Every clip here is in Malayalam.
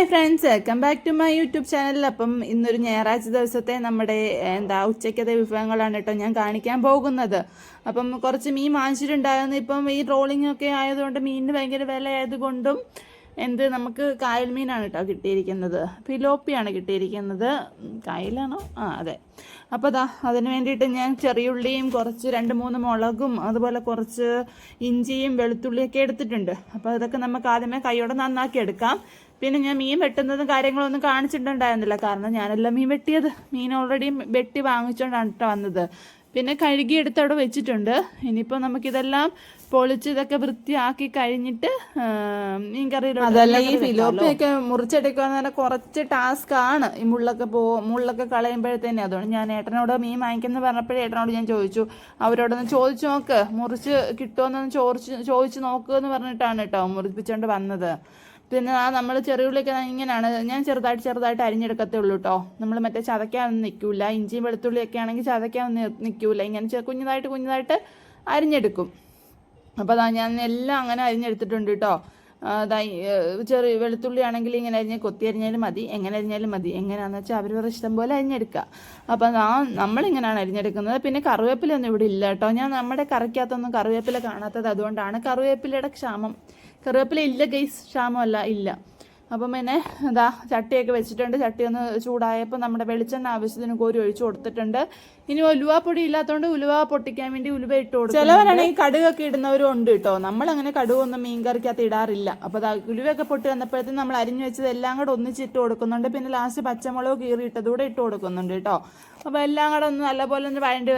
Hi friends, welcome back to my YouTube channel. അപ്പം ഇന്നൊരു ഞായറാഴ്ച ദിവസത്തെ നമ്മുടെ ഉച്ചക്കത്തെ വിഭവങ്ങളാണ് കേട്ടോ ഞാൻ കാണിക്കാൻ പോകുന്നത്. അപ്പം കുറച്ച് മീൻ വാങ്ങിച്ചിട്ടുണ്ടായിരുന്നു. ഇപ്പം ഈ ട്രോളിംഗ് ഒക്കെ ആയതുകൊണ്ട് മീനിന് ഭയങ്കര വില ആയതുകൊണ്ടും നമുക്ക് കായൽ മീനാണ് കേട്ടോ കിട്ടിയിരിക്കുന്നത്. ഫിലോപ്പിയാണ് കിട്ടിയിരിക്കുന്നത്. കായലാണോ? അതെ. അപ്പോൾ അതിന് വേണ്ടിയിട്ട് ഞാൻ ചെറിയുള്ളിയും കുറച്ച് 2-3 മുളകും അതുപോലെ കുറച്ച് ഇഞ്ചിയും വെളുത്തുള്ളിയൊക്കെ എടുത്തിട്ടുണ്ട്. അപ്പോൾ അതൊക്കെ നമുക്ക് ആദ്യമേ കൈയോടെ നന്നാക്കി എടുക്കാം. പിന്നെ ഞാൻ മീൻ വെട്ടുന്നതും കാര്യങ്ങളൊന്നും കാണിച്ചിട്ടുണ്ടായിരുന്നില്ല, കാരണം ഞാനല്ല മീൻ വെട്ടിയത്. മീൻ ഓൾറെഡി വെട്ടി വാങ്ങിച്ചുകൊണ്ടാണ് കേട്ടോ വന്നത്. പിന്നെ കഴുകിയെടുത്ത് അവിടെ വെച്ചിട്ടുണ്ട്. ഇനിയിപ്പോൾ നമുക്കിതെല്ലാം പൊളിച്ച് ഇതൊക്കെ വൃത്തിയാക്കി കഴിഞ്ഞിട്ട് മീൻ കറിയിലോട്ട്. അതല്ല, ഈ ഫിലോപ്പിയൊക്കെ മുറിച്ചെടുക്കുക എന്ന് പറഞ്ഞാൽ കുറച്ച് ടാസ്ക് ആണ്. ഈ മുള്ളൊക്കെ കളയുമ്പോഴത്തേനെ. അതുകൊണ്ട് ഞാൻ ഏട്ടനോട് മീൻ വാങ്ങിക്കുന്നത് പറഞ്ഞപ്പോഴേ ഏട്ടനോട് ഞാൻ ചോദിച്ചു, അവരോടൊന്ന് ചോദിച്ചു നോക്ക്, മുറിച്ച് കിട്ടുമോന്നൊന്ന് ചോദിച്ചു നോക്കുക എന്ന് പറഞ്ഞിട്ടാണ് കേട്ടോ മുറിപ്പിച്ചുകൊണ്ട് വന്നത്. പിന്നെ നമ്മൾ ചെറിയുള്ളിയൊക്കെ ഇങ്ങനെയാണ് ഞാൻ ചെറുതായിട്ട് അരിഞ്ഞെടുക്കത്തേ ഉള്ളൂ കേട്ടോ. നമ്മൾ മറ്റേ ചതയ്ക്കാനൊന്നും നിൽക്കില്ല. ഇഞ്ചിയും വെളുത്തുള്ളിയൊക്കെ ആണെങ്കിൽ ചതയ്ക്കാനൊന്നും നിൽക്കില്ല. ഇങ്ങനെ കുഞ്ഞതായിട്ട് അരിഞ്ഞെടുക്കും. അപ്പോൾ ഞാൻ എല്ലാം അങ്ങനെ അരിഞ്ഞെടുത്തിട്ടുണ്ട് കേട്ടോ. ചെറിയ വെളുത്തുള്ളി ആണെങ്കിൽ ഇങ്ങനെ കൊത്തി അരിഞ്ഞാലും മതി, എങ്ങനെ അരിഞ്ഞാലും മതി. എങ്ങനെയാണെന്ന് വെച്ചാൽ അവരവരുടെ ഇഷ്ടം പോലെ അരിഞ്ഞെടുക്കുക. അപ്പം നമ്മളിങ്ങനെയാണ് അരിഞ്ഞെടുക്കുന്നത്. പിന്നെ കറിവേപ്പിലൊന്നും ഇവിടെ ഇല്ല കേട്ടോ. ഞാൻ നമ്മുടെ കറിക്കകത്തൊന്നും കറിവേപ്പില കാണാത്തത് അതുകൊണ്ടാണ്. കറിവേപ്പിലയുടെ കറിവേപ്പില ഇല്ല ഗൈസ്, ക്ഷാമമല്ല, ഇല്ല. അപ്പം പിന്നെ ചട്ടിയൊക്കെ വെച്ചിട്ടുണ്ട്. ചട്ടി ഒന്ന് ചൂടായപ്പോൾ നമ്മുടെ വെളിച്ചെണ്ണ ആവശ്യത്തിന് കോരി ഒഴിച്ചു കൊടുത്തിട്ടുണ്ട്. ഇനി ഉലുവാപ്പൊടി ഇല്ലാത്തതുകൊണ്ട് ഉലുവ പൊട്ടിക്കാൻ വേണ്ടി ഉലുവ ഇട്ട് കൊടുക്കും. ചിലവരാണെങ്കിൽ കടുകൊക്കെ ഇടുന്നവരും ഉണ്ട് കേട്ടോ. നമ്മളങ്ങനെ കടുകൊന്നും മീൻ കറിക്കകത്ത് ഇടാറില്ല. അപ്പോൾ ഉലുവയൊക്കെ പൊട്ടി വന്നപ്പോഴത്തേക്കും നമ്മൾ അരിഞ്ഞു വെച്ചത് എല്ലാം കൂടെ ഒന്നിച്ചിട്ട് കൊടുക്കുന്നുണ്ട്. പിന്നെ ലാസ്റ്റ് പച്ചമുളക് കീറിയിട്ടതുകൂടെ ഇട്ട് കൊടുക്കുന്നുണ്ട് കേട്ടോ. അപ്പോൾ എല്ലാം കൂടെ ഒന്ന് നല്ലപോലെ ഒന്ന് വഴണ്ടി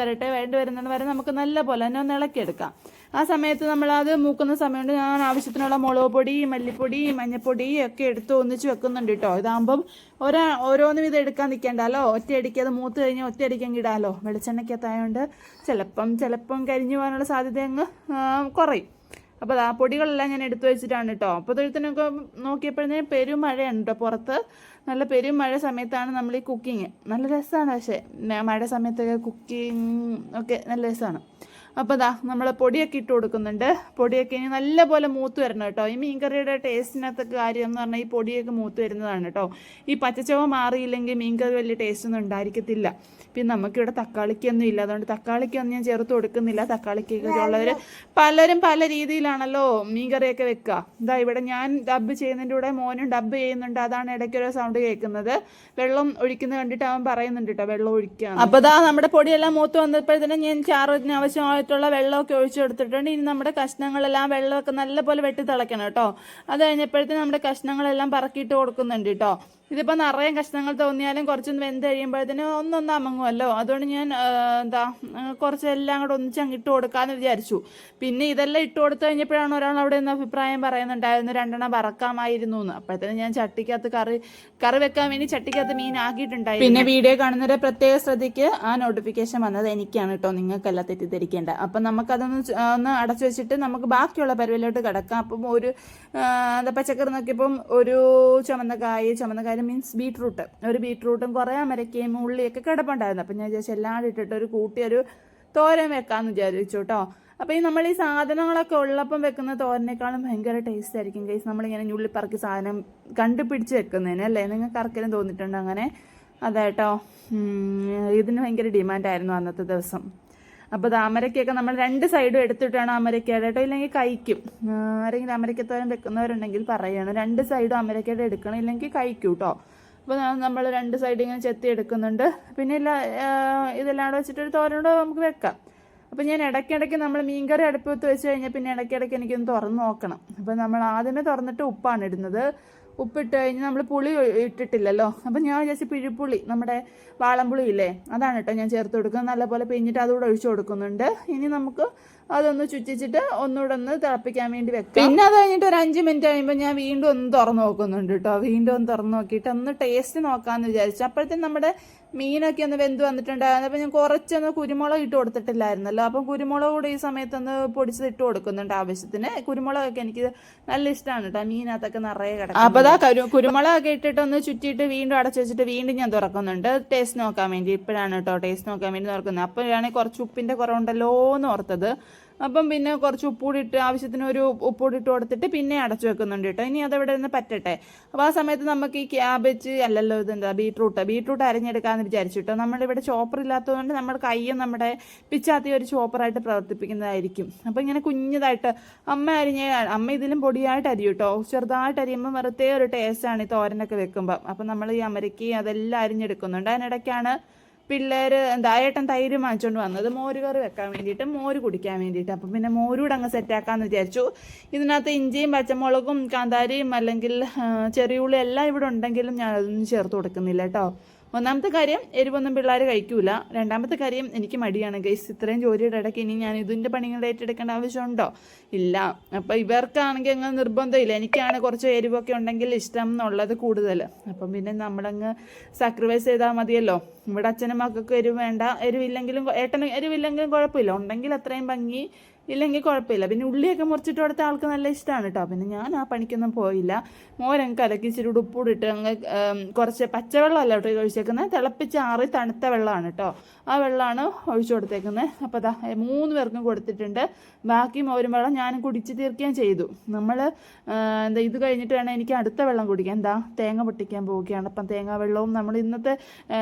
വരുന്നത് വരെ നമുക്ക് നല്ലപോലെ തന്നെ ഒന്ന് ഇളക്കിയെടുക്കാം. ആ സമയത്ത് നമ്മളത് മൂക്കുന്ന സമയത്ത് ഞാൻ ആവശ്യത്തിനുള്ള മുളക് പൊടി, മല്ലിപ്പൊടി, മഞ്ഞൾപ്പൊടി ഒക്കെ എടുത്ത് ഒന്നിച്ച് വെക്കുന്നുണ്ട് കേട്ടോ. ഇതാകുമ്പം ഓരോന്നും ഇത് എടുക്കാൻ നിൽക്കേണ്ടല്ലോ. ഒറ്റയടിക്ക് അത് മൂത്ത് കഴിഞ്ഞാൽ ഒറ്റയടിക്കങ്ങ് ഇടാമല്ലോ. വെളിച്ചെണ്ണയ്ക്കകത്തായതുകൊണ്ട് ചിലപ്പം കരിഞ്ഞു പോകാനുള്ള സാധ്യത അങ്ങ് കുറയും. അപ്പോൾ പൊടികളെല്ലാം ഞാൻ എടുത്തു വെച്ചിട്ടാണ് കേട്ടോ. അപ്പോൾ തൊഴുത്തിനൊക്കെ നോക്കിയപ്പോഴത്തേനും പെരുമഴയാണ് കേട്ടോ പുറത്ത്. നല്ല പെരുമഴ സമയത്താണ് നമ്മൾ ഈ കുക്കിങ്. നല്ല രസമാണ്. പക്ഷേ മഴ സമയത്തൊക്കെ കുക്കിങ് ഒക്കെ നല്ല രസമാണ്. അപ്പോൾ നമ്മൾ പൊടിയൊക്കെ ഇട്ട് കൊടുക്കുന്നുണ്ട്. പൊടിയൊക്കെ ഇനി നല്ലപോലെ മൂത്ത് വരണം കേട്ടോ. ഈ മീൻകറിയുടെ ടേസ്റ്റിനകത്തൊക്കെ കാര്യം എന്ന് പറഞ്ഞാൽ ഈ പൊടിയൊക്കെ മൂത്ത് വരുന്നതാണ് കേട്ടോ. ഈ പച്ചച്ചവ മാറിയില്ലെങ്കിൽ മീൻകറി വലിയ ടേസ്റ്റൊന്നും ഉണ്ടായിരിക്കത്തില്ല. പിന്നെ നമുക്കിവിടെ തക്കാളിക്കൊന്നും ഇല്ല, അതുകൊണ്ട് തക്കാളിക്കൊന്നും ഞാൻ ചേർത്ത് കൊടുക്കുന്നില്ല. തക്കാളിക്കൊക്കെ ഉള്ളവർ പലരും പല രീതിയിലാണല്ലോ മീൻകറിയൊക്കെ വെക്കുക. ഇവിടെ ഞാൻ ഡബ്ബ് ചെയ്യുന്നതിൻ്റെ കൂടെ മോനും ഡബ്ബ് ചെയ്യുന്നുണ്ട്. അതാണ് ഇടയ്ക്കൊരു സൗണ്ട് കേൾക്കുന്നത്. വെള്ളം ഒഴിക്കുന്നത് കണ്ടിട്ട് അവൻ പറയുന്നുണ്ട് കേട്ടോ, വെള്ളം ഒഴിക്കുക. അപ്പോൾ നമ്മുടെ പൊടിയെല്ലാം മൂത്ത് വന്നപ്പോഴത്തേനും ഞാൻ ചാറിന് ആവശ്യമായിട്ടുള്ള വെള്ളമൊക്കെ ഒഴിച്ചു കൊടുത്തിട്ടുണ്ട്. ഇനി നമ്മുടെ കഷ്ണങ്ങളെല്ലാം വെള്ളമൊക്കെ നല്ലപോലെ വെട്ടി തിളയ്ക്കണം കേട്ടോ. അത് കഴിഞ്ഞപ്പോഴത്തേനും നമ്മുടെ കഷ്ണങ്ങളെല്ലാം പറക്കിയിട്ട് കൊടുക്കുന്നുണ്ട് കേട്ടോ. ഇതിപ്പോൾ നിറയെ കഷ്ണങ്ങൾ തോന്നിയാലും കുറച്ചൊന്ന് വെന്ത് കഴിയുമ്പോഴത്തേനും ഒന്നൊന്ന് അമങ്ങുമല്ലോ. അതുകൊണ്ട് ഞാൻ കുറച്ച് എല്ലാം കൂടെ ഒന്നിച്ചങ്ങ് ഇട്ട് കൊടുക്കാമെന്ന് വിചാരിച്ചു. പിന്നെ ഇതെല്ലാം ഇട്ട് കൊടുത്തു കഴിഞ്ഞപ്പോഴാണ് ഒരാൾ അവിടെ നിന്ന് അഭിപ്രായം പറയുന്നുണ്ടായിരുന്നു 2 വറക്കാമായിരുന്നു എന്ന്. അപ്പോഴത്തേനും ഞാൻ ചട്ടിക്കകത്ത് കറി വെക്കാൻ വേണ്ടി ചട്ടിക്കകത്ത് മീൻ ആക്കിയിട്ടുണ്ടായിരുന്നു. പിന്നെ വീഡിയോ കാണുന്നവരെ പ്രത്യേക ശ്രദ്ധിക്ക്, ആ നോട്ടിഫിക്കേഷൻ വന്നത് എനിക്കാണ് കേട്ടോ, നിങ്ങൾക്കല്ല തെറ്റിദ്ധരിക്കേണ്ട. അപ്പം നമുക്കതൊന്ന് അടച്ചു വെച്ചിട്ട് നമുക്ക് ബാക്കിയുള്ള പരിവിലോട്ട് കിടക്കാം. അപ്പം ഒരു പച്ചക്കറി നോക്കിയപ്പം ഒരു ചുമന്നക്കായ മീൻസ് ബീട്രൂട്ടും കുറേ അമരക്കയും ഉള്ളിയൊക്കെ കിടപ്പുണ്ടായിരുന്നു. അപ്പം ഞാൻ വിചാരിച്ചു എല്ലാം ഇട്ടിട്ട് ഒരു തോരൻ വെക്കാമെന്ന് വിചാരിച്ചു കേട്ടോ. അപ്പോൾ നമ്മൾ ഈ സാധനങ്ങളൊക്കെ ഉള്ളപ്പം വെക്കുന്ന തോരനേക്കാളും ഭയങ്കര ടേസ്റ്റ് ആയിരിക്കും ഗൈസ്. നമ്മളിങ്ങനെ ഞുള്ളിപ്പറക്കി സാധനം കണ്ടുപിടിച്ച് വെക്കുന്നതിന് അല്ലേ? നിങ്ങൾക്ക് ആർക്കെങ്കിലും തോന്നിയിട്ടുണ്ട് അങ്ങനെ? അതാട്ടോ, ഇതിന് ഭയങ്കര ഡിമാൻഡായിരുന്നു അന്നത്തെ ദിവസം. അപ്പോൾ അമരക്കൊക്കെ നമ്മൾ 2 സൈഡും എടുത്തിട്ടാണ് അമരക്കയുടെ കേട്ടോ, ഇല്ലെങ്കിൽ കഴിക്കും. ആരെങ്കിലും അമരക്കത്തോരം വെക്കുന്നവരുണ്ടെങ്കിൽ പറയണം. 2 സൈഡും അമരക്കയുടെ എടുക്കണം, ഇല്ലെങ്കിൽ കഴിക്കും കേട്ടോ. അപ്പോൾ നമ്മൾ 2 സൈഡ് ഇങ്ങനെ ചെത്തി എടുക്കുന്നുണ്ട്. പിന്നെ ഇതെല്ലാം കൂടെ വെച്ചിട്ടൊരു തോരനോട് നമുക്ക് വെക്കാം. അപ്പോൾ ഞാൻ ഇടയ്ക്കിടയ്ക്ക് നമ്മൾ മീൻകറി അടുപ്പത്ത് വെച്ച് കഴിഞ്ഞാൽ പിന്നെ ഇടയ്ക്കിടയ്ക്ക് എനിക്കൊന്ന് തുറന്ന് നോക്കണം. അപ്പോൾ നമ്മൾ ആദ്യമേ തുറന്നിട്ട് ഉപ്പാണ് ഇടുന്നത്. ഉപ്പിട്ട് കഴിഞ്ഞ് നമ്മൾ പുളി ഇട്ടിട്ടില്ലല്ലോ. അപ്പം ഞാൻ വിചാരിച്ച് പിഴിപ്പുളി, നമ്മുടെ വാളംപുളി ഇല്ലേ, അതാണ് കേട്ടോ ഞാൻ ചേർത്ത് കൊടുക്കുന്നത്. നല്ലപോലെ പിഴിഞ്ഞിട്ട് അതുകൂടെ ഒഴിച്ചു കൊടുക്കുന്നുണ്ട്. ഇനി നമുക്ക് അതൊന്ന് ചുറ്റിച്ചിട്ട് ഒന്നുകൂടെ ഒന്ന് തിളപ്പിക്കാൻ വേണ്ടി വെക്കാം. പിന്നെ അത് കഴിഞ്ഞിട്ട് ഒരു 5 മിനിറ്റ് കഴിയുമ്പോൾ ഞാൻ വീണ്ടും ഒന്ന് തുറന്ന് നോക്കുന്നുണ്ട് കേട്ടോ. വീണ്ടും ഒന്ന് തുറന്ന് നോക്കിയിട്ട് ഒന്ന് ടേസ്റ്റ് നോക്കാമെന്ന് വിചാരിച്ചു. അപ്പോഴത്തേനും നമ്മുടെ മീനൊക്കെ ഒന്ന് വെന്ത് വന്നിട്ടുണ്ടായിരുന്നു. അപ്പോൾ ഞാൻ കുറച്ചൊന്ന് കുരുമുളക് ഇട്ട് കൊടുത്തിട്ടില്ലായിരുന്നല്ലോ. അപ്പം കുരുമുളക് കൂടെ ഈ സമയത്തൊന്ന് പൊടിച്ചത് ഇട്ട് കൊടുക്കുന്നുണ്ട് ആവശ്യത്തിന്. കുരുമുളകൊക്കെ എനിക്ക് നല്ല ഇഷ്ടമാണ് കേട്ടോ, മീനകത്തൊക്കെ നിറയെ കിടക്കും. അപ്പോൾ കുരുമുളകൊക്കെ ഇട്ടിട്ട് ഒന്ന് ചുറ്റിയിട്ട് വീണ്ടും അടച്ചു വെച്ചിട്ട് വീണ്ടും ഞാൻ തുറക്കുന്നുണ്ട് ടേസ്റ്റ് നോക്കാൻ വേണ്ടി. ഇപ്പോഴാണ് കേട്ടോ ടേസ്റ്റ് നോക്കാൻ വേണ്ടി തുറക്കുന്നത്. അപ്പോഴാണെങ്കിൽ കുറച്ച് ഉപ്പിൻ്റെ കുറവുണ്ടല്ലോ എന്ന് ഓർത്തത്. അപ്പം പിന്നെ കുറച്ച് ഉപ്പൂടിട്ട് ആവശ്യത്തിന് ഒരു ഉപ്പൂടിട്ട് കൊടുത്തിട്ട് പിന്നെ അടച്ചു വെക്കുന്നുണ്ട് കേട്ടോ. ഇനി അതവിടെ നിന്ന് പറ്റട്ടെ. അപ്പോൾ ആ സമയത്ത് നമുക്ക് ഈ ക്യാബേജ് അല്ലല്ലോ ഇതെന്താ ബീട്രൂട്ട് അരിഞ്ഞെടുക്കാമെന്ന് വിചാരിച്ചു കേട്ടോ. നമ്മളിവിടെ ചോപ്പർ ഇല്ലാത്തതുകൊണ്ട് നമ്മുടെ കയ്യും നമ്മുടെ പിച്ചാത്തി ഒരു ചോപ്പറായിട്ട് പ്രവർത്തിപ്പിക്കുന്നതായിരിക്കും. അപ്പോൾ ഇങ്ങനെ കുഞ്ഞതായിട്ട് അമ്മ ഇതിലും പൊടിയായിട്ട് അരിയും കേട്ടോ. ചെറുതായിട്ട് അരിയുമ്പോൾ വെറുതെ ഒരു ടേസ്റ്റാണ് ഈ തോരനൊക്കെ വെക്കുമ്പോൾ. അപ്പം നമ്മൾ ഈ അമരയ്ക്ക് അതെല്ലാം അരിഞ്ഞെടുക്കുന്നുണ്ട്. അതിനിടയ്ക്കാണ് പിള്ളേർ ഏട്ടൻ തൈര് വാങ്ങിച്ചുകൊണ്ട് വന്നത് മോര് കറി വെക്കാൻ വേണ്ടിയിട്ട്, മോര് കുടിക്കാൻ വേണ്ടിയിട്ട്. അപ്പം പിന്നെ മോരൂടെ അങ്ങ് സെറ്റാക്കാമെന്ന് വിചാരിച്ചു. ഇതിനകത്ത് ഇഞ്ചിയും പച്ചമുളകും കാന്താരിയും അല്ലെങ്കിൽ ചെറിയുള്ളി എല്ലാം ഇവിടെ ഉണ്ടെങ്കിലും ഞാൻ അതൊന്നും ചേർത്ത് കൊടുക്കുന്നില്ല കേട്ടോ. ഒന്നാമത്തെ കാര്യം എരിവൊന്നും പിള്ളേർ കഴിക്കൂല. രണ്ടാമത്തെ കാര്യം എനിക്ക് മടിയാണ് ഗൈസ്. ഇത്രയും ജോലിയുടെ ഇടയ്ക്ക് ഇനി ഞാൻ ഇതിൻ്റെ പണികൾ ഏറ്റെടുക്കേണ്ട ആവശ്യമുണ്ടോ? ഇല്ല. അപ്പോൾ ഇവർക്കാണെങ്കിൽ അങ്ങ് നിർബന്ധമില്ല. എനിക്കാണ് കുറച്ച് എരിവൊക്കെ ഉണ്ടെങ്കിൽ ഇഷ്ടം എന്നുള്ളത് കൂടുതൽ. അപ്പം പിന്നെ നമ്മളങ്ങ് സാക്രിഫൈസ് ചെയ്താൽ മതിയല്ലോ. ഇവിടെ അച്ഛനും മക്കൾക്ക് എരിവ് വേണ്ട. ഏട്ടന് എരിവില്ലെങ്കിലും കുഴപ്പമില്ല. ഉണ്ടെങ്കിൽ അത്രയും ഭംഗി, ഇല്ലെങ്കിൽ കുഴപ്പമില്ല. പിന്നെ ഉള്ളിയൊക്കെ മുറിച്ചിട്ട് കൊടുത്ത ആൾക്ക് നല്ല ഇഷ്ടമാണ് കേട്ടോ. പിന്നെ ഞാൻ ആ പണിക്കൊന്നും പോയില്ല. മോരങ്ങ് കലക്കി ഇച്ചിരി ഉപ്പൂടിട്ട് അങ്ങ് കുറച്ച് പച്ചവെള്ളമല്ല കേട്ടോ ഒഴിച്ചേക്കുന്നത്, തിളപ്പിച്ച് ആറി തണുത്ത വെള്ളമാണ് കേട്ടോ. ആ വെള്ളമാണ് ഒഴിച്ചു കൊടുത്തേക്കുന്നത്. അപ്പോൾ അതാ 3 പേർക്കും കൊടുത്തിട്ടുണ്ട്. ബാക്കി മോരും വെള്ളം ഞാൻ കുടിച്ച് തീർക്കുകയും ചെയ്തു. നമ്മൾ ഇത് കഴിഞ്ഞിട്ട് വേണം എനിക്ക് അടുത്ത വെള്ളം കുടിക്കാൻ. തേങ്ങ പൊട്ടിക്കാൻ പോവുകയാണ്. അപ്പം തേങ്ങാ വെള്ളവും നമ്മൾ ഇന്നത്തെ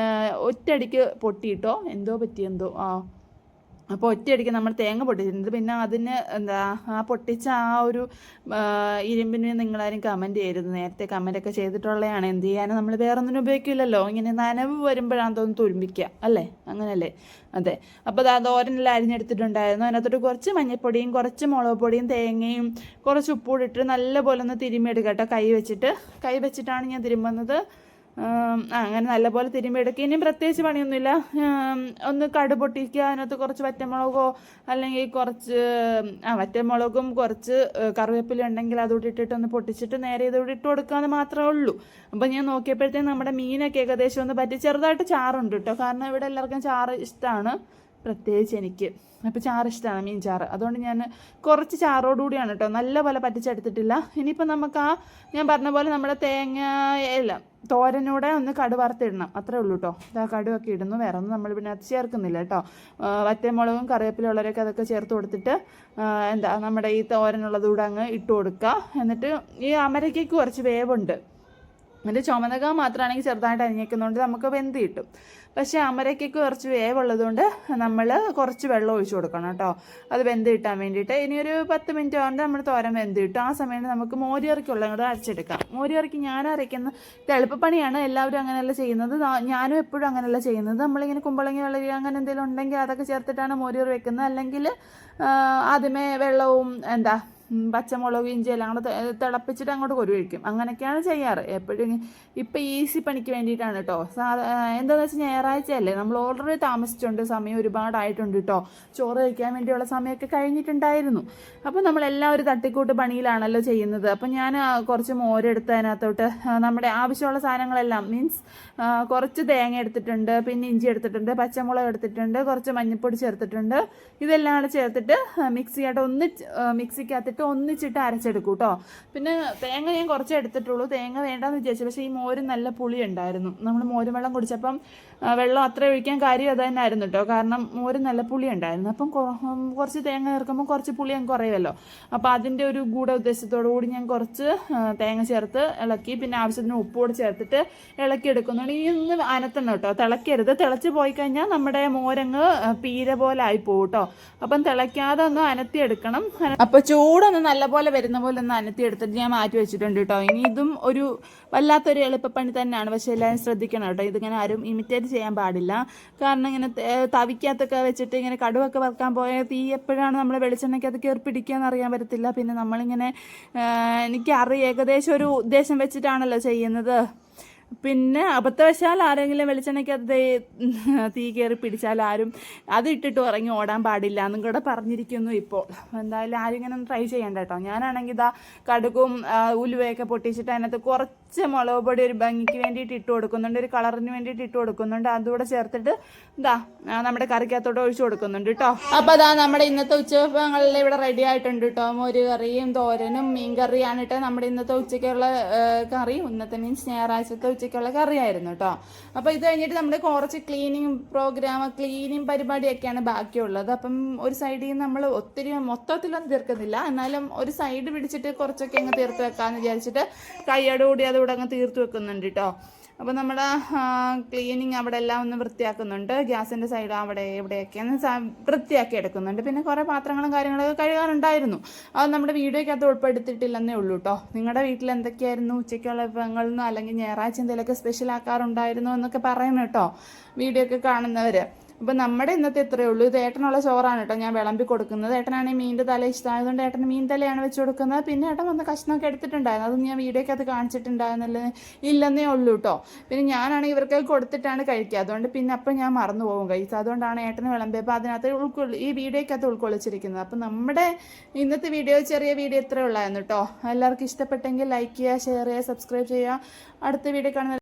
ഒറ്റയടിക്ക് പൊട്ടിയിട്ടോ, എന്തോ പറ്റിയെന്തോ അപ്പോൾ ഒറ്റയടിക്ക് നമ്മൾ തേങ്ങ പൊട്ടിച്ചിട്ടുണ്ട്. പിന്നെ അതിന് ആ പൊട്ടിച്ച ആ ഒരു ഇരുമ്പിന് നിങ്ങളാരും കമൻറ്റ് ചെയ്യരുത്. നേരത്തെ കമൻറ്റൊക്കെ ചെയ്തിട്ടുള്ളതാണ്. എന്ത് ചെയ്യാനും നമ്മൾ വേറെ ഒന്നിനും ഉപയോഗിക്കില്ലല്ലോ. ഇങ്ങനെ നനവ് വരുമ്പോഴാണ് തോന്നുന്നു തുരുമ്പിക്കുക അല്ലേ, അങ്ങനല്ലേ? അതെ. അപ്പോൾ അത് തോരനെല്ലാം അരിഞ്ഞെടുത്തിട്ടുണ്ടായിരുന്നു. അതിനകത്തോട്ട് കുറച്ച് മഞ്ഞൾപ്പൊടിയും കുറച്ച് മുളക് പൊടിയും തേങ്ങയും കുറച്ച് ഉപ്പൂടിട്ട് നല്ലപോലെ ഒന്ന് തിരുമ്മിയെടുക്കുക കേട്ടോ. കൈ വെച്ചിട്ടാണ് ഞാൻ തിരുമ്പുന്നത്. അങ്ങനെ നല്ലപോലെ തിരുമ്പിയെടുക്കുക. ഇനിയും പ്രത്യേകിച്ച് പണിയൊന്നുമില്ല. ഒന്ന് കടുക് പൊട്ടിക്കുക, അതിനകത്ത് കുറച്ച് വറ്റമുളകോ അല്ലെങ്കിൽ കുറച്ച് വറ്റമുളകും കുറച്ച് കറിവേപ്പില ഉണ്ടെങ്കിൽ അതുകൂടി ഇട്ടിട്ടൊന്ന് പൊട്ടിച്ചിട്ട് നേരെ ഇതുകൂടി ഇട്ട് കൊടുക്കാമെന്ന് മാത്രമേ ഉള്ളൂ. അപ്പോൾ ഞാൻ നോക്കിയപ്പോഴത്തേക്കും നമ്മുടെ മീനൊക്കെ ഏകദേശം ഒന്ന് പറ്റി. ചെറുതായിട്ട് ചാറുണ്ട് കേട്ടോ. കാരണം ഇവിടെ എല്ലാവർക്കും ചാറ് ഇഷ്ടമാണ്, പ്രത്യേകിച്ച് എനിക്ക്. അപ്പോൾ ചാറ് ഇഷ്ടമാണ്, മീൻ ചാറ്. അതുകൊണ്ട് ഞാൻ കുറച്ച് ചാറോടുകൂടിയാണ് കേട്ടോ, നല്ല പോലെ പറ്റിച്ചെടുത്തിട്ടില്ല. ഇനിയിപ്പോൾ നമുക്ക് ഞാൻ പറഞ്ഞ പോലെ നമ്മുടെ തേങ്ങയെല്ലാം തോരനൂടെ ഒന്ന് കടുക് വറുത്തിടണം, അത്രേ ഉള്ളൂ കേട്ടോ. കടുകൊക്കെ ഇടുന്നു, വേറെ ഒന്നും നമ്മൾ പിന്നെ അത് ചേർക്കുന്നില്ല കേട്ടോ. വറ്റമുളകും കറിവേപ്പില ഉള്ളവരൊക്കെ അതൊക്കെ ചേർത്ത് കൊടുത്തിട്ട് നമ്മുടെ ഈ തോരനുള്ളത് കൂടെ അങ്ങ് ഇട്ട് കൊടുക്കുക. എന്നിട്ട് ഈ അമരയ്ക്ക് കുറച്ച് വേവുണ്ട്. എന്നിട്ട് ചുമന്നക മാത്രമാണെങ്കിൽ ചെറുതായിട്ട് അരിഞ്ഞേക്കുന്നതുകൊണ്ട് നമുക്ക് വെന്ത് കിട്ടും. പക്ഷേ അമരയ്ക്കൊക്കെ കുറച്ച് വേവുള്ളതുകൊണ്ട് നമ്മൾ കുറച്ച് വെള്ളം ഒഴിച്ച് കൊടുക്കണം കേട്ടോ, അത് വെന്ത് കിട്ടാൻ വേണ്ടിയിട്ട്. ഇനിയൊരു 10 മിനിറ്റ് കൊണ്ട് നമ്മൾ തോരൻ വെന്ത് കിട്ടും. ആ സമയത്ത് നമുക്ക് മോരുകറിക്കുള്ള കൂടെ അരച്ചെടുക്കാം. മോരുകറിക്ക് ഞാൻ അരയ്ക്കുന്ന എളുപ്പപ്പണിയാണ്. എല്ലാവരും അങ്ങനെയല്ല ചെയ്യുന്നത്, ഞാനും എപ്പോഴും അങ്ങനെയല്ല ചെയ്യുന്നത്. നമ്മളിങ്ങനെ കുമ്പളങ്ങി വെള്ളരി അങ്ങനെ എന്തെങ്കിലും ഉണ്ടെങ്കിൽ അതൊക്കെ ചേർത്തിട്ടാണ് മോരുകറി വെക്കുന്നത്. അല്ലെങ്കിൽ ആദ്യമേ വെള്ളവും പച്ചമുളക് ഇഞ്ചി എല്ലാം കൂടെ തിളപ്പിച്ചിട്ട് അങ്ങോട്ട് കൊരുവഴിക്കും. അങ്ങനെയൊക്കെയാണ് ചെയ്യാറ് എപ്പോഴും. ഇപ്പം ഈസി പണിക്ക് വേണ്ടിയിട്ടാണ് കേട്ടോ. എന്താണെന്ന് വെച്ചാൽ ഞായറാഴ്ചയല്ലേ, നമ്മൾ ഓൾറെഡി താമസിച്ചുകൊണ്ട് സമയം ഒരുപാടായിട്ടുണ്ട് കേട്ടോ. ചോറ് കഴിക്കാൻ വേണ്ടിയുള്ള സമയമൊക്കെ കഴിഞ്ഞിട്ടുണ്ടായിരുന്നു. അപ്പോൾ നമ്മളെല്ലാം ഒരു തട്ടിക്കൂട്ട് പണിയിലാണല്ലോ ചെയ്യുന്നത്. അപ്പം ഞാൻ കുറച്ച് മോരെടുത്ത് അതിനകത്തോട്ട് നമ്മുടെ ആവശ്യമുള്ള സാധനങ്ങളെല്ലാം മീൻസ് കുറച്ച് തേങ്ങ എടുത്തിട്ടുണ്ട്, പിന്നെ ഇഞ്ചി എടുത്തിട്ടുണ്ട്, പച്ചമുളക് എടുത്തിട്ടുണ്ട്, കുറച്ച് മഞ്ഞൾപ്പൊടി ചേർത്തിട്ടുണ്ട്. ഇതെല്ലാം കൂടെ ചേർത്തിട്ട് മിക്സിക്കകത്തിട്ട് ഒന്നിച്ചിട്ട് അരച്ചെടുക്കും കേട്ടോ. പിന്നെ തേങ്ങ ഞാൻ കുറച്ച് എടുത്തിട്ടുള്ളൂ, തേങ്ങ വേണ്ടാന്ന് വിചാരിച്ചു. പക്ഷേ ഈ മോര് നല്ല പുളി ഉണ്ടായിരുന്നു. നമ്മൾ മോരും വെള്ളം കുടിച്ചപ്പം വെള്ളം അത്ര ഒഴിക്കാൻ കാര്യം അത് തന്നെ ആയിരുന്നു കേട്ടോ. കാരണം മോര് നല്ല പുളി ഉണ്ടായിരുന്നു. അപ്പം കുറച്ച് തേങ്ങ ചേർക്കുമ്പോൾ കുറച്ച് പുളി അങ്ങ് കുറയുമല്ലോ. അപ്പോൾ അതിൻ്റെ ഒരു ഉദ്ദേശത്തോടു കൂടി ഞാൻ കുറച്ച് തേങ്ങ ചേർത്ത് ഇളക്കി, പിന്നെ ആവശ്യത്തിന് ഉപ്പ് കൂടെ ചേർത്തിട്ട് ഇളക്കി എടുക്കുന്നുണ്ട്. ഈ ഒന്ന് അനത്തണം കേട്ടോ, തിളക്കരുത്. തിളച്ച് പോയി കഴിഞ്ഞാൽ നമ്മുടെ മോരങ്ങ് പീര പോലെ ആയി പോകും കേട്ടോ. അപ്പം തിളയ്ക്കാതെ ഒന്ന് അനത്തിയെടുക്കണം. അപ്പോൾ ചൂടൊന്ന് നല്ലപോലെ വരുന്ന പോലെ ഒന്ന് അനത്തിയെടുത്തിട്ട് ഞാൻ മാറ്റി വെച്ചിട്ടുണ്ട് കേട്ടോ. ഇനി ഇതും ഒരു വല്ലാത്തൊരു എളുപ്പപ്പണി തന്നെയാണ്. പക്ഷേ എല്ലാവരും ശ്രദ്ധിക്കണം കേട്ടോ, ഇതിങ്ങനെ ആരും ഇമിറ്റേറ്റ് ചെയ്യാൻ പാടില്ല. കാരണം ഇങ്ങനെ തവിക്കകത്തൊക്കെ വെച്ചിട്ട് ഇങ്ങനെ കടുവൊക്കെ വറുക്കാൻ പോയ തീ എപ്പോഴാണ് നമ്മൾ വെളിച്ചെണ്ണയ്ക്കകത്ത് കയറി പിടിക്കുക എന്നറിയാൻ പറ്റത്തില്ല. പിന്നെ നമ്മളിങ്ങനെ എനിക്കറിയാം ഏകദേശം ഒരു ഉദ്ദേശം വെച്ചിട്ടാണല്ലോ ചെയ്യുന്നത്. പിന്നെ അബദ്ധവശാൽ ആരെങ്കിലും വെളിച്ചെണ്ണയ്ക്കകത്ത് തീ കയറി പിടിച്ചാൽ ആരും അത് ഇട്ടിട്ട് ഇറങ്ങി ഓടാൻ പാടില്ല എന്നും കൂടെ പറഞ്ഞിരിക്കുന്നു. ഇപ്പോൾ എന്തായാലും ആരും ഇങ്ങനെ ഒന്ന് ട്രൈ ചെയ്യണ്ട കേട്ടോ. ഞാനാണെങ്കിൽ കടുകും ഉലുവയൊക്കെ പൊട്ടിച്ചിട്ട് അതിനകത്ത് കുറച്ച് മുളക് പൊടി ഒരു ഭംഗിക്ക് വേണ്ടിയിട്ട് ഇട്ട് കൊടുക്കുന്നുണ്ട്, ഒരു കളറിന് വേണ്ടിയിട്ട് ഇട്ട് കൊടുക്കുന്നുണ്ട്. അതുകൂടെ ചേർത്തിട്ട് നമ്മുടെ കറിക്കകത്തോട്ട് ഒഴിച്ചു കൊടുക്കുന്നുണ്ട് കേട്ടോ. അപ്പോൾ നമ്മുടെ ഇന്നത്തെ ഉച്ചവിഭവങ്ങളെല്ലാം ഇവിടെ റെഡി ആയിട്ടുണ്ട് കേട്ടോ. മോര് കറിയും തോരനും മീൻ കറിയാണ് കേട്ടോ നമ്മുടെ ഇന്നത്തെ ഉച്ചയ്ക്കുള്ള കറി. ഇന്നത്തെ മീൻസ് ഞായറാഴ്ചത്തെ ഉച്ചയ്ക്കുള്ള കറിയായിരുന്നു കേട്ടോ. അപ്പോൾ ഇത് കഴിഞ്ഞിട്ട് നമ്മൾ കുറച്ച് ക്ലീനിങ് പരിപാടിയൊക്കെയാണ് ബാക്കിയുള്ളത്. അപ്പം ഒരു സൈഡിൽ നിന്ന് നമ്മൾ ഒത്തിരി മൊത്തത്തിലൊന്നും തീർക്കുന്നില്ല, എന്നാലും ഒരു സൈഡ് പിടിച്ചിട്ട് കുറച്ചൊക്കെ അങ്ങ് തീർത്ത് വെക്കാമെന്ന് വിചാരിച്ചിട്ട് കൈയോടുകൂടി അതുകൂടെ അങ്ങ് തീർത്ത് വെക്കുന്നുണ്ട് കേട്ടോ. അപ്പോൾ നമ്മൾ ക്ലീനിങ് അവിടെ എല്ലാം ഒന്ന് വൃത്തിയാക്കുന്നുണ്ട്. ഗ്യാസിൻ്റെ സൈഡ് അവിടെ ഇവിടെയൊക്കെ ഒന്ന് വൃത്തിയാക്കി എടുക്കുന്നുണ്ട്. പിന്നെ കുറേ പാത്രങ്ങളും കാര്യങ്ങളൊക്കെ കഴുകാനുണ്ടായിരുന്നു. അത് നമ്മുടെ വീഡിയോയ്ക്കകത്ത് ഉൾപ്പെടുത്തിയിട്ടില്ലെന്നേ ഉള്ളൂ കേട്ടോ. നിങ്ങളുടെ വീട്ടിൽ എന്തൊക്കെയായിരുന്നു ഉച്ചയ്ക്കുള്ള വിഭവങ്ങളെന്നോ അല്ലെങ്കിൽ ഞായറാഴ്ച എന്തെങ്കിലുമൊക്കെ സ്പെഷ്യൽ ആക്കാറുണ്ടായിരുന്നോ എന്നൊക്കെ പറയണം കേട്ടോ വീഡിയോ ഒക്കെ കാണുന്നവർ. അപ്പം നമ്മുടെ ഇന്നത്തെ ഇത്രയേ ഉള്ളൂ. ഇത് ഏട്ടനുള്ള ചോറാണ് കേട്ടോ ഞാൻ വിളമ്പി കൊടുക്കുന്നത്. ഏട്ടനാണെങ്കിൽ മീനിൻ്റെ തല ഇഷ്ടമായതുകൊണ്ട് ഏട്ടന് മീൻ തലയാണ് വെച്ച് കൊടുക്കുന്നത്. പിന്നെ ഏട്ടൻ വന്ന് കഷ്ണമൊക്കെ എടുത്തിട്ടുണ്ടായിരുന്നു, അതും ഞാൻ വീഡിയോയ്ക്കകത്ത് കാണിച്ചിട്ടുണ്ടായിരുന്നല്ലേ ഇല്ലെന്നേ ഉള്ളൂ കേട്ടോ. പിന്നെ ഞാനാണെങ്കിൽ ഇവർക്ക് കൊടുത്തിട്ടാണ് കഴിക്കുക, അതുകൊണ്ട് പിന്നെ അപ്പം ഞാൻ മറന്നു പോകും കഴിച്ച്. അതുകൊണ്ടാണ് ഏട്ടന് വിളമ്പിയപ്പോൾ അതിനകത്ത് ഈ വീഡിയോയ്ക്കകത്ത് ഉൾക്കൊള്ളിച്ചിരിക്കുന്നത്. അപ്പം നമ്മുടെ ഇന്നത്തെ ചെറിയ വീഡിയോ ഇത്രയേ ഉള്ളായിരുന്നു കേട്ടോ. എല്ലാവർക്കും ഇഷ്ടപ്പെട്ടെങ്കിൽ ലൈക്ക് ചെയ്യുക, ഷെയർ ചെയ്യുക, സബ്സ്ക്രൈബ് ചെയ്യുക. അടുത്ത വീഡിയോ കാണുന്ന